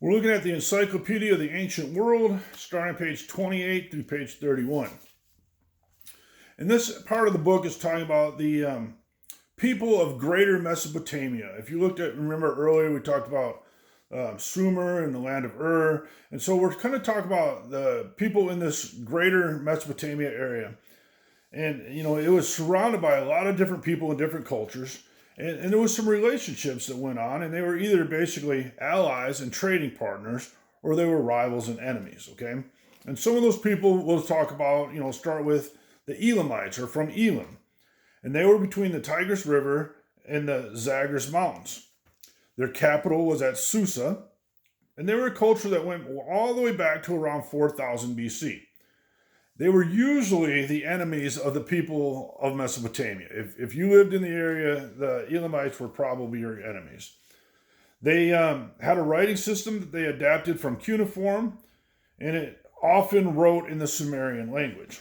We're looking at the Encyclopedia of the Ancient World, starting on page 28 through page 31. And this part of the book is talking about the people of greater Mesopotamia. If you remember earlier, we talked about Sumer and the land of Ur. And so we're kind of talking about the people in this greater Mesopotamia area. And, it was surrounded by a lot of different people and different cultures. And there was some relationships that went on, and they were either basically allies and trading partners, or they were rivals and enemies, okay? And some of those people we'll talk about, start with the Elamites, or from Elam. And they were between the Tigris River and the Zagros Mountains. Their capital was at Susa, and they were a culture that went all the way back to around 4000 BC. They were usually the enemies of the people of Mesopotamia. If you lived in the area, the Elamites were probably your enemies. They had a writing system that they adapted from cuneiform, and it often wrote in the Sumerian language.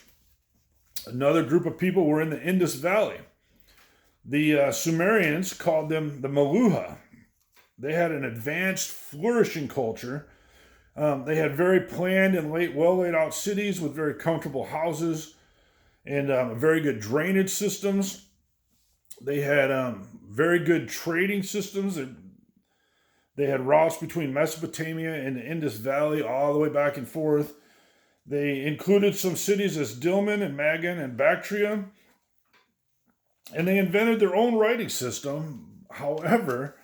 Another group of people were in the Indus Valley. The Sumerians called them the Meluha. They had an advanced, flourishing culture. They had very planned and well laid out cities with very comfortable houses and very good drainage systems. They had very good trading systems. They had routes between Mesopotamia and the Indus Valley all the way back and forth. They included some cities as Dilmun and Magan and Bactria. And they invented their own writing system. However,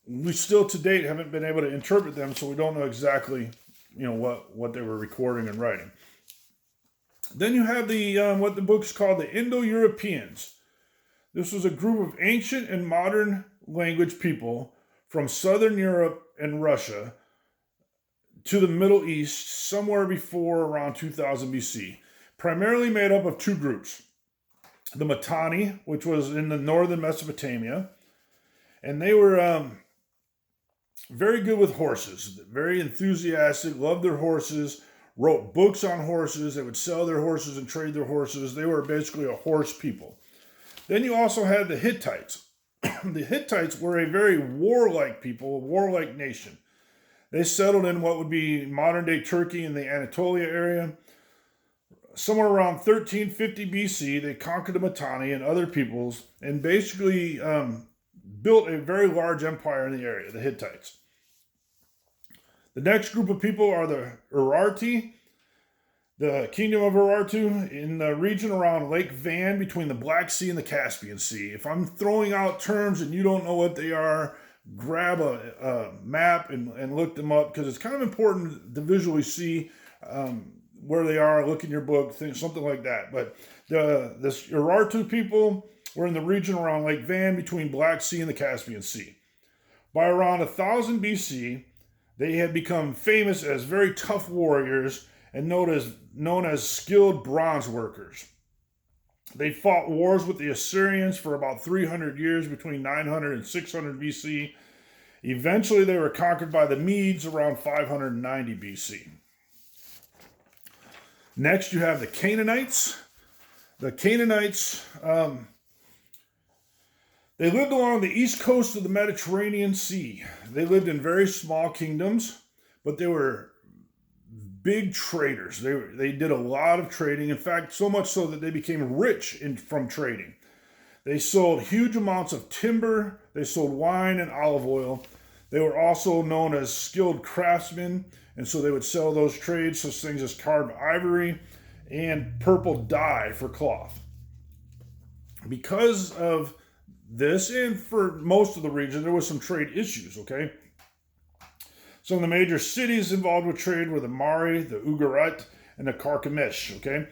we still to date haven't been able to interpret them, so we don't know exactly, what they were recording and writing. Then you have what the book's called the Indo-Europeans. This was a group of ancient and modern language people from Southern Europe and Russia to the Middle East, somewhere before around 2000 BC, primarily made up of two groups. The Mitanni, which was in the northern Mesopotamia, and they were very good with horses, very enthusiastic, loved their horses, wrote books on horses. They would sell their horses and trade their horses. They were basically a horse people. Then you also had the Hittites. The Hittites were a very warlike people, a warlike nation. They settled in what would be modern-day Turkey in the Anatolia area. Somewhere around 1350 BC, they conquered the Mitanni and other peoples and basically built a very large empire in the area, the Hittites. The next group of people are the Urarti, the kingdom of Urartu in the region around Lake Van between the Black Sea and the Caspian Sea. If I'm throwing out terms and you don't know what they are, grab a map and look them up, because it's kind of important to visually see where they are, look in your book, something like that. But the Urartu people were in the region around Lake Van between Black Sea and the Caspian Sea. By around 1000 BC, they had become famous as very tough warriors and known as skilled bronze workers. They fought wars with the Assyrians for about 300 years between 900 and 600 BC. Eventually, they were conquered by the Medes around 590 BC. Next, you have the Canaanites. The Canaanites, they lived along the east coast of the Mediterranean Sea. They lived in very small kingdoms, but they were big traders. They did a lot of trading. In fact, so much so that they became rich from trading. They sold huge amounts of timber. They sold wine and olive oil. They were also known as skilled craftsmen, and so they would sell those trades, such things as carved ivory and purple dye for cloth. Because of this, and for most of the region, there was some trade issues, okay? Some of the major cities involved with trade were the Mari, the Ugarit, and the Carchemish, okay?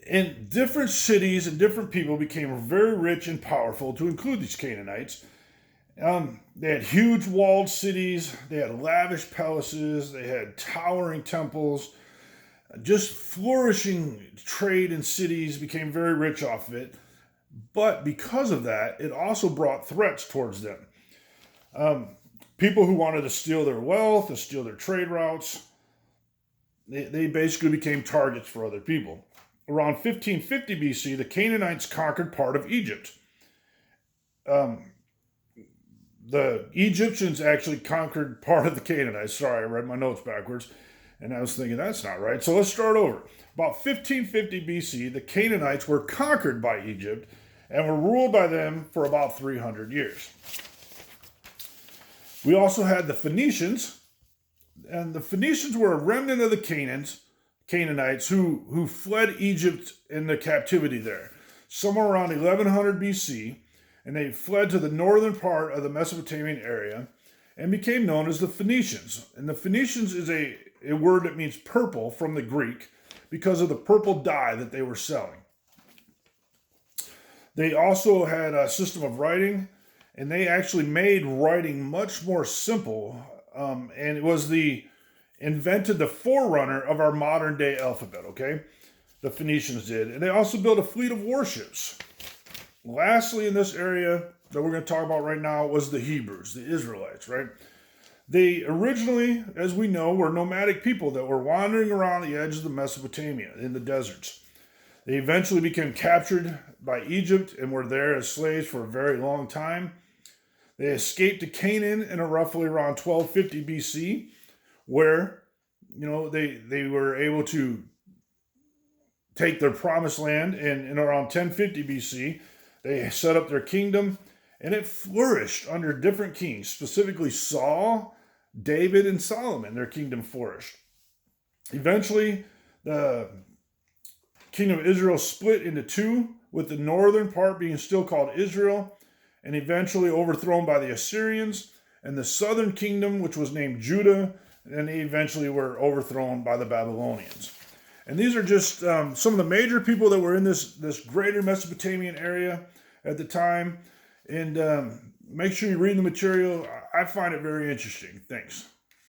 And different cities and different people became very rich and powerful, to include these Canaanites. They had huge walled cities, they had lavish palaces, they had towering temples. Just flourishing trade and cities, became very rich off of it. But because of that, it also brought threats towards them. People who wanted to steal their wealth, to steal their trade routes, they basically became targets for other people. Around 1550 BC, the Canaanites conquered part of Egypt. the Egyptians actually conquered part of the Canaanites. Sorry, I read my notes backwards. And I was thinking, that's not right. So let's start over. About 1550 BC, the Canaanites were conquered by Egypt and were ruled by them for about 300 years. We also had the Phoenicians, and the Phoenicians were a remnant of the Canaanites who fled Egypt in the captivity there, somewhere around 1100 BC, and they fled to the northern part of the Mesopotamian area and became known as the Phoenicians. And the Phoenicians is a word that means purple from the Greek because of the purple dye that they were selling. They also had a system of writing, and they actually made writing much more simple, and it was invented the forerunner of our modern day alphabet, okay? The Phoenicians did. And they also built a fleet of warships. Lastly, in this area that we're going to talk about right now was the Hebrews, the Israelites, right? They originally, as we know, were nomadic people that were wandering around the edges of Mesopotamia in the deserts. They eventually became captured by Egypt and were there as slaves for a very long time. They escaped to Canaan in roughly around 1250 BC, where, they were able to take their promised land, and in around 1050 BC, they set up their kingdom, and it flourished under different kings, specifically Saul, David, and Solomon. Their kingdom flourished. Eventually, the kingdom of Israel split into two, with the northern part being still called Israel, and eventually overthrown by the Assyrians, and the southern kingdom, which was named Judah, and they eventually were overthrown by the Babylonians. And these are just some of the major people that were in this greater Mesopotamian area at the time. And make sure you read the material. I find it very interesting. Thanks.